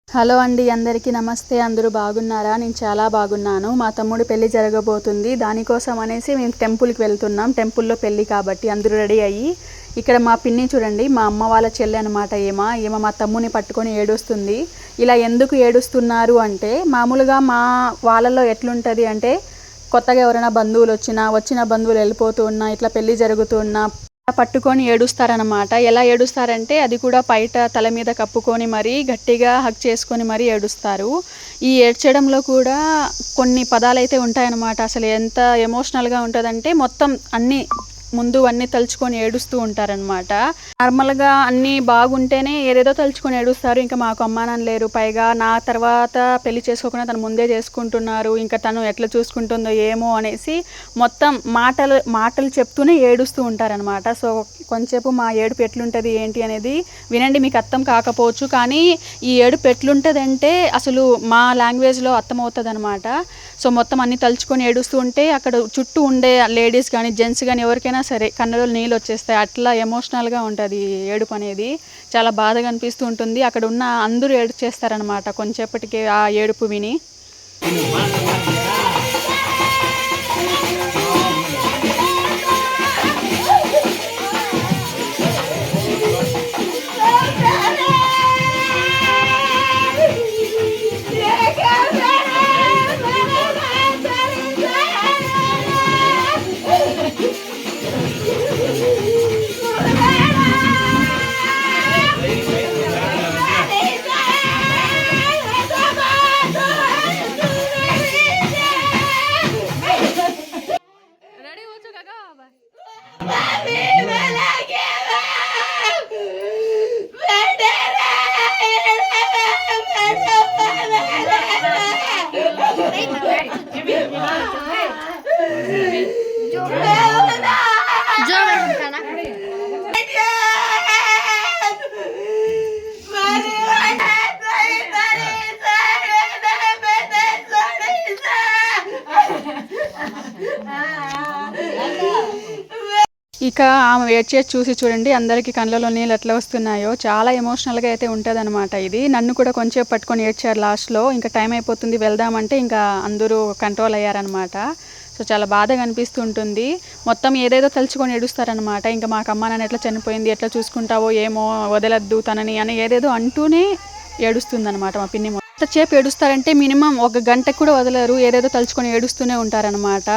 Hello అండి, అందరికీ నమస్తే. అందరూ బాగున్నారా? నేను చాలా బాగున్నాను. మా తమ్ముడు పెళ్లి జరగబోతుంది. దానికోసం అనేసి మేము టెంపుల్కి వెళ్తున్నాం. టెంపుల్లో పెళ్లి కాబట్టి అందరూ రెడీ అయ్యి, ఇక్కడ మా పిన్ని చూడండి, మా అమ్మ వాళ్ళ చెల్లి అనమాట. ఏమో మా తమ్ముని పట్టుకొని ఏడుస్తుంది. ఇలా ఎందుకు ఏడుస్తున్నారు అంటే, మామూలుగా మా వాళ్ళలో ఎట్లుంటుంది అంటే, కొత్తగా ఎవరైనా బంధువులు వచ్చిన బంధువులు వెళ్ళిపోతూ ఉన్నా, ఇట్లా పెళ్లి జరుగుతున్నా పట్టుకొని ఏడుస్తారనమాట. ఎలా ఏడుస్తారంటే, అది కూడా బయట తల మీద కప్పుకొని మరీ గట్టిగా హగ్ చేసుకొని మరీ ఏడుస్తారు. ఈ ఏడ్చడంలో కూడా కొన్ని పదాలైతే ఉంటాయన్నమాట. అసలు ఎంత ఎమోషనల్గా ఉంటుందంటే, మొత్తం ముందు అన్నీ తలుచుకొని ఏడుస్తూ ఉంటారనమాట. నార్మల్గా అన్నీ బాగుంటేనే ఏదేదో తలుచుకొని ఏడుస్తారు. ఇంకా మాకు అమ్మా నాన్న లేరు, పైగా నా తర్వాత పెళ్లి చేసుకోకుండా తను ముందే చేసుకుంటున్నారు, ఇంకా తను ఎట్లా చూసుకుంటుందో ఏమో అనేసి మొత్తం మాటలు చెప్తూనే ఏడుస్తూ ఉంటారనమాట. సో కొంచెంసేపు మా ఏడుపు ఎట్లుంటుంది ఏంటి అనేది వినండి. మీకు అర్థం కాకపోవచ్చు, కానీ ఈ ఏడుపు ఎట్లుంటుందంటే అసలు మా లాంగ్వేజ్లో అర్థమవుతుంది అనమాట. సో మొత్తం అన్నీ తలుచుకొని ఏడుస్తూ ఉంటే అక్కడ చుట్టూ ఉండే లేడీస్ కానీ జెంట్స్ కానీ ఎవరికైనా సరే కళ్ళలో నీళ్ళు వచ్చేస్తాయి. అట్లా ఎమోషనల్గా ఉంటుంది ఏడుపు అనేది. చాలా బాధగా అనిపిస్తూ ఉంటుంది. అక్కడ ఉన్న అందరూ ఏడ్చేస్తారనమాట కొంచెంసేపటికి ఆ ఏడుపు విని. ఇక ఆమె వెయిట్ చేసి చూసి చూడండి, అందరికీ కళ్ళలో నీళ్ళు ఎట్లా వస్తున్నాయో. చాలా ఎమోషనల్గా అయితే ఉంటుంది అనమాట ఇది. నన్ను కూడా కొంచెం పట్టుకొని ఏడ్చారు లాస్ట్లో. ఇంకా టైం అయిపోతుంది వెళ్దామంటే ఇంకా అందరూ కంట్రోల్ అయ్యారనమాట. సో చాలా బాధగా అనిపిస్తూ ఉంటుంది. మొత్తం ఏదేదో తలుచుకొని ఏడుస్తారనమాట. ఇంకా మాకు అమ్మ నాన్న ఎట్లా చనిపోయింది, ఎట్లా చూసుకుంటావో ఏమో, వదలద్దు తనని అని ఏదేదో అంటూనే ఏడుస్తుందనమాట మా పిన్ని. ఎంతసేపు ఏడుస్తారంటే మినిమం 1 గంటకు కూడా వదలరు, ఏదేదో తలుచుకొని ఏడుస్తూనే ఉంటారనమాట.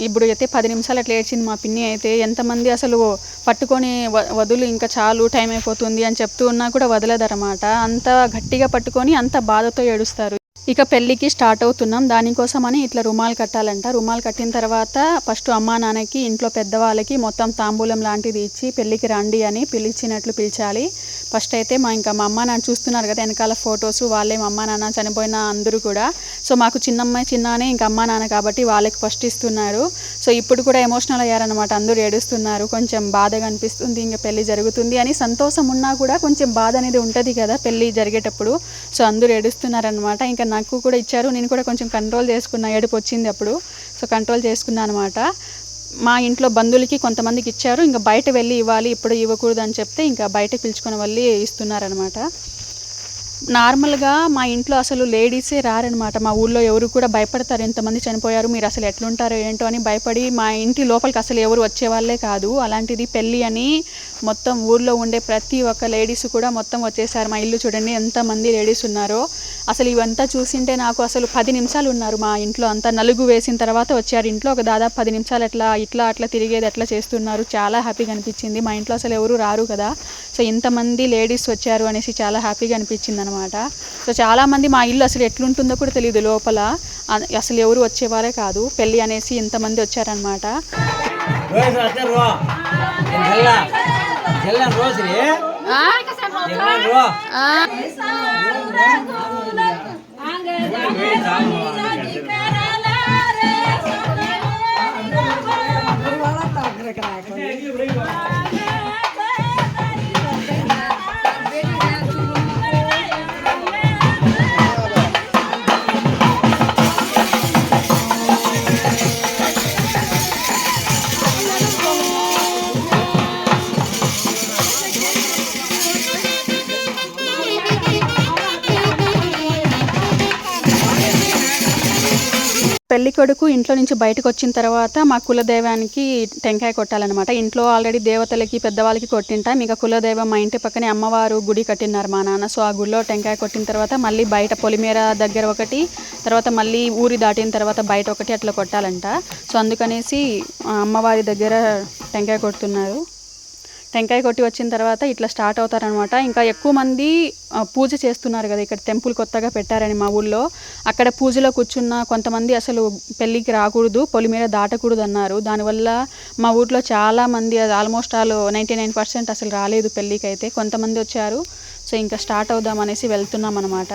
ఇప్పుడు అయితే 10 నిమిషాలు అట్లా ఏడ్చింది మా పిన్ని అయితే. ఎంతమంది అసలు పట్టుకొని వదులు ఇంకా చాలు టైం అయిపోతుంది అని చెప్తూ ఉన్నా కూడా వదలదనమాట. అంత గట్టిగా పట్టుకొని అంత బాధతో ఏడుస్తారు. ఇక పెళ్ళికి స్టార్ట్ అవుతున్నాం. దానికోసమని ఇట్లా రుమాలు కట్టాలంట. రుమాలు కట్టిన తర్వాత ఫస్ట్ అమ్మా నాన్నకి, ఇంట్లో పెద్దవాళ్ళకి మొత్తం తాంబూలం లాంటిది ఇచ్చి పెళ్ళికి రండి అని పిలిచినట్లు పిలిచాలి. ఫస్ట్ అయితే మా అమ్మ నాన్న చూస్తున్నారు కదా వెనకాల ఫొటోస్, వాళ్ళే మా అమ్మ నాన్న చనిపోయిన అందరూ కూడా. సో మాకు చిన్నమ్మాయి చిన్నానే ఇంకా అమ్మా నాన్న కాబట్టి వాళ్ళకి ఫస్ట్ ఇస్తున్నారు. సో ఇప్పుడు కూడా ఎమోషనల్ అయ్యారనమాట. అందరూ ఏడుస్తున్నారు. కొంచెం బాధగా అనిపిస్తుంది. ఇంకా పెళ్ళి జరుగుతుంది అని సంతోషం ఉన్నా కూడా కొంచెం బాధ అనేది ఉంటుంది కదా పెళ్ళి జరిగేటప్పుడు. సో అందరూ ఏడుస్తున్నారనమాట. ఇంకా నాకు కూడా ఇచ్చారు. నేను కూడా కొంచెం కంట్రోల్ చేసుకున్నా, ఏడుపు వచ్చింది అప్పుడు. సో కంట్రోల్ చేసుకున్నా అనమాట. మా ఇంట్లో బంధువులకి కొంతమందికి ఇచ్చారు. ఇంకా బయట వెళ్ళి ఇవ్వాలి, ఇప్పుడు ఇవ్వకూడదు అని చెప్తే ఇంకా బయటకు పిలుచుకొని వెళ్ళి ఇస్తున్నారనమాట. నార్మల్గా మా ఇంట్లో అసలు లేడీసే రారనమాట. మా ఊళ్ళో ఎవరు కూడా భయపడతారు, ఎంతమంది చనిపోయారు, మీరు అసలు ఎట్లుంటారో ఏంటో అని భయపడి మా ఇంటి లోపలికి అసలు ఎవరు వచ్చేవాళ్ళే కాదు. అలాంటిది పెళ్ళి అని మొత్తం ఊళ్ళో ఉండే ప్రతి ఒక్క లేడీస్ కూడా మొత్తం వచ్చేసారు. మా ఇల్లు చూడండి ఎంతమంది లేడీస్ ఉన్నారో. అసలు ఇవంతా చూసింటే నాకు అసలు 10 నిమిషాలు ఉన్నారు మా ఇంట్లో. అంతా నలుగు వేసిన తర్వాత వచ్చారు ఇంట్లో. ఒక దాదాపు 10 నిమిషాలు ఇట్లా తిరిగేది ఎట్లా చేస్తున్నారు. చాలా హ్యాపీగా అనిపించింది. మా ఇంట్లో అసలు ఎవరు రారు కదా. సో ఇంతమంది లేడీస్ వచ్చారు అనేసి చాలా హ్యాపీగా అనిపించింది అనమాట. సో చాలామంది మా ఇల్లు అసలు ఎట్లుంటుందో కూడా తెలియదు లోపల. అసలు ఎవరు వచ్చేవారే కాదు. పెళ్ళి అనేసి ఇంతమంది వచ్చారనమాట. పెళ్లి కొడుకు ఇంట్లో నుంచి బయటకు వచ్చిన తర్వాత మా కులదైవానికి టెంకాయ కొట్టాలన్నమాట. ఇంట్లో ఆల్రెడీ దేవతలకి పెద్దవాళ్ళకి కొట్టింటాం. ఇక కులదైవం మా ఇంటి పక్కనే అమ్మవారు గుడి కట్టినారు మా నాన్న. సో ఆ గుడిలో టెంకాయ కొట్టిన తర్వాత మళ్ళీ బయట పొలిమేర దగ్గర ఒకటి, తర్వాత మళ్ళీ ఊరి దాటిన తర్వాత బయట ఒకటి అట్లా కొట్టాలంట. సో అందుకనేసి అమ్మవారి దగ్గర టెంకాయ కొడుతున్నారు. టెంకాయ కొట్టి వచ్చిన తర్వాత ఇట్లా స్టార్ట్ అవుతారనమాట. ఇంకా ఎక్కువ మంది పూజ చేస్తున్నారు కదా, ఇక్కడ టెంపుల్ కొత్తగా పెట్టారని మా ఊళ్ళో. అక్కడ పూజలో కూర్చున్న కొంతమంది అసలు పెళ్ళికి రాకూడదు, పొలిమేర దాటకూడదు అన్నారు. దానివల్ల మా ఊర్లో చాలామంది ఆల్మోస్ట్ 99% అసలు రాలేదు పెళ్ళికి. అయితే కొంతమంది వచ్చారు. సో ఇంకా స్టార్ట్ అవుదామనేసి వెళ్తున్నాం అనమాట.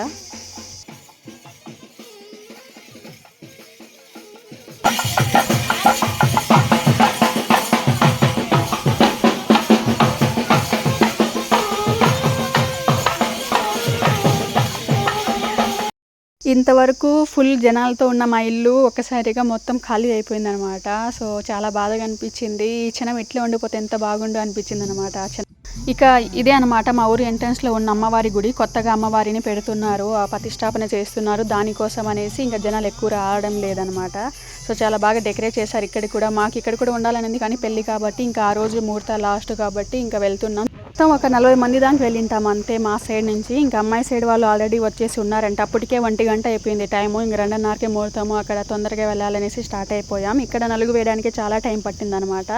ఇంతవరకు ఫుల్ జనాలతో ఉన్న మా ఇల్లు ఒక్కసారిగా మొత్తం ఖాళీ అయిపోయింది అనమాట. సో చాలా బాధగా అనిపించింది. ఈ క్షణం ఇట్లే ఉండిపోతే ఎంత బాగుండో అనిపించింది అనమాట ఆ క్షణం. ఇక ఇదే అనమాట మా ఊరి ఎంట్రన్స్లో ఉన్న అమ్మవారి గుడి. కొత్తగా అమ్మవారిని పెడుతున్నారు, ఆ ప్రతిష్టాపన చేస్తున్నారు. దానికోసం అనేసి ఇంకా జనాలు ఎక్కువ రావడం లేదనమాట. సో చాలా బాగా డెకరేట్ చేశారు ఇక్కడ కూడా. మాకు ఇక్కడ కూడా ఉండాలనేది కానీ పెళ్ళి కాబట్టి ఇంకా ఆ రోజు ముహూర్త లాస్ట్ కాబట్టి ఇంకా వెళ్తున్నాం. మొత్తం ఒక 40 మంది దాకా వెళ్ళింటాం అంతే మా సైడ్ నుంచి. ఇంకా అమ్మాయి సైడ్ వాళ్ళు ఆల్రెడీ వచ్చేసి ఉన్నారంట. అప్పటికే 1 గంట అయిపోయింది టైము. ఇంక 2:30కే ముహూర్తము. అక్కడ తొందరగా వెళ్ళాలనేసి స్టార్ట్ అయిపోయాం. ఇక్కడ నలుగు వేయడానికి చాలా టైం పట్టిందనమాట.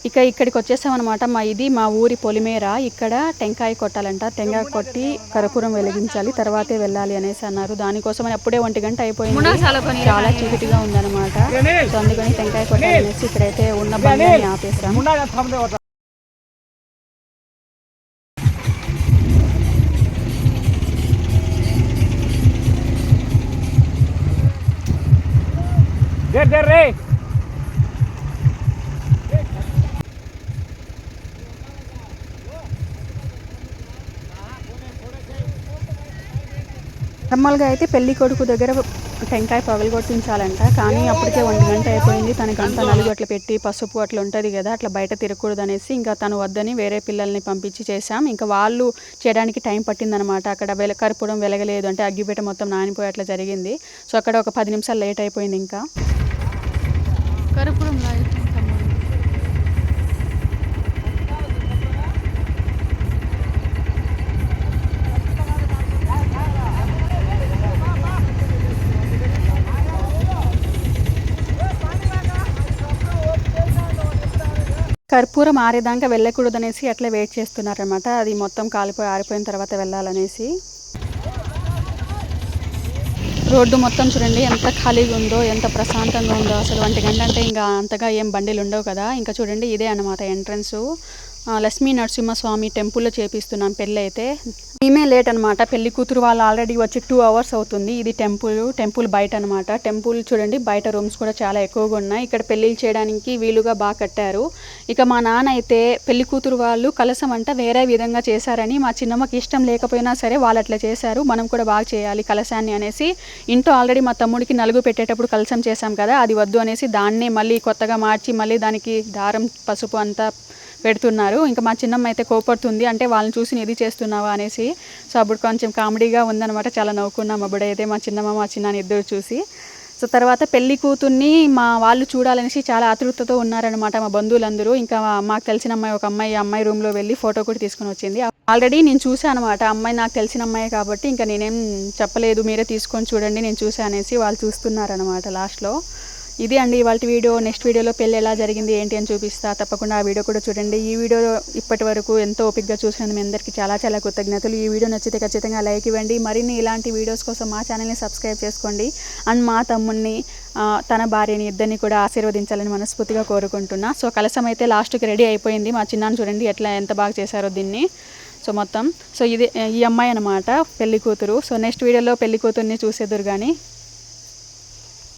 ఇక ఇక్కడికి వచ్చేసామన్నమాట. మా ఊరి పొలిమేర. ఇక్కడ టెంకాయ కొట్టాలంట. టెంకాయ కొట్టి కర్పూరం వెలిగించాలి, తర్వాతే వెళ్ళాలి అనేసి అన్నారు. దానికోసం అప్పుడే 1 గంట అయిపోయింది. చాలా చీకటిగా ఉందన్నమాట. సో అందుకని టెంకాయ కొట్టాలనేసి ఇక్కడైతే ఉన్న బండిని ఆపేసాం. నార్మల్గా అయితే పెళ్లి కొడుకు దగ్గర టెంకాయ పగలగొట్టించాలంట. కానీ అప్పటికే 1 గంట అయిపోయింది. తనకంతా నలుగు అట్లా పెట్టి పసుపు అట్లా ఉంటుంది కదా, అట్లా బయట తిరగకూడదు అనేసి ఇంకా తను వద్దని వేరే పిల్లల్ని పంపించి చేశాం. ఇంకా వాళ్ళు చేయడానికి టైం పట్టిందనమాట. అక్కడ కర్పూరం వెలగలేదు అంటే అగ్గిపెట్ట మొత్తం నానిపోయి అట్లా జరిగింది. సో అక్కడ ఒక 10 నిమిషాలు లేట్ అయిపోయింది. ఇంకా కర్పూరం కర్పూరం ఆరేదాకా వెళ్ళకూడదనేసి అట్లా వెయిట్ చేస్తున్నారనమాట. అది మొత్తం కాలిపోయి ఆరిపోయిన తర్వాత వెళ్ళాలనేసి. రోడ్డు మొత్తం చూడండి ఎంత ఖాళీగా ఉందో, ఎంత ప్రశాంతంగా ఉందో. అసలు 1 గంట అంటే ఇంకా అంతగా ఏం బండిలు ఉండవు కదా. ఇంకా చూడండి ఇదే అనమాట ఎంట్రన్స్. లక్ష్మీ నరసింహస్వామి టెంపుల్లో చేపిస్తున్నాం పెళ్ళి అయితే. మేమే లేట్ అనమాట. పెళ్లి కూతురు వాళ్ళు ఆల్రెడీ వచ్చి 2 అవర్స్ అవుతుంది. ఇది టెంపుల్ బయట అనమాట. టెంపుల్ చూడండి బయట రూమ్స్ కూడా చాలా ఎక్కువగా ఉన్నాయి. ఇక్కడ పెళ్ళిళ్ళు చేయడానికి వీలుగా బాగా కట్టారు. ఇక మా నాన్న అయితే పెళ్లి కూతురు వాళ్ళు కలసం అంట వేరే విధంగా చేశారని, మా చిన్నమ్మకి ఇష్టం లేకపోయినా సరే వాళ్ళు అట్లా చేశారు, మనం కూడా బాగా చేయాలి కలశాన్ని అనేసి. ఇంట్లో ఆల్రెడీ మా తమ్ముడికి నలుగు పెట్టేటప్పుడు కలసం చేశాం కదా, అది వద్దు అనేసి దాన్నే మళ్ళీ కొత్తగా మార్చి మళ్ళీ దానికి దారం పసుపు అంతా పెడుతున్నారు. ఇంకా మా చిన్నమ్మ అయితే కోపడుతుంది, అంటే వాళ్ళని చూసి ఇది చేస్తున్నావా అనేసి. సో అప్పుడు కొంచెం కామెడీగా ఉందన్నమాట. చాలా నవ్వుకున్నాం అప్పుడైతే మా చిన్నమ్మ మా చిన్నాన్న ఇద్దరు చూసి. సో తర్వాత పెళ్లి కూతుర్ని మా వాళ్ళు చూడాలనేసి చాలా ఆతృతతో ఉన్నారనమాట మా బంధువులందరూ. ఇంకా మాకు తెలిసిన అమ్మాయి ఒక అమ్మాయి రూమ్లో వెళ్ళి ఫోటో కూడా తీసుకుని వచ్చింది. ఆల్రెడీ నేను చూసాను అనమాట. అమ్మాయి నాకు తెలిసిన అమ్మాయి కాబట్టి ఇంకా నేనేం చెప్పలేదు, మీరే తీసుకొని చూడండి నేను చూసా అనేసి వాళ్ళు చూస్తున్నారనమాట లాస్ట్లో. ఇది అండి ఇవాళ వీడియో. నెక్స్ట్ వీడియోలో పెళ్ళి ఎలా జరిగింది ఏంటి అని చూపిస్తా. తప్పకుండా ఆ వీడియో కూడా చూడండి. ఈ వీడియో ఇప్పటి వరకు ఎంతో ఓపికగా చూసినందుకు మీ అందరికీ చాలా చాలా కృతజ్ఞతలు. ఈ వీడియో నచ్చితే ఖచ్చితంగా లైక్ ఇవ్వండి. మరిన్ని ఇలాంటి వీడియోస్ కోసం మా ఛానల్ని సబ్స్క్రైబ్ చేసుకోండి. అండ్ మా తమ్ముడిని తన భార్యని ఇద్దరిని కూడా ఆశీర్వదించాలని మనస్ఫూర్తిగా కోరుకుంటున్నా. సో కలసం అయితే లాస్ట్కి రెడీ అయిపోయింది. మా చిన్నాన్న చూడండి ఎంత బాగా చేశారో దీన్ని. సో ఇదే ఈ అమ్మాయి అనమాట పెళ్లి కూతురు. సో నెక్స్ట్ వీడియోలో పెళ్లి కూతుర్ని చూసేదురు కానీ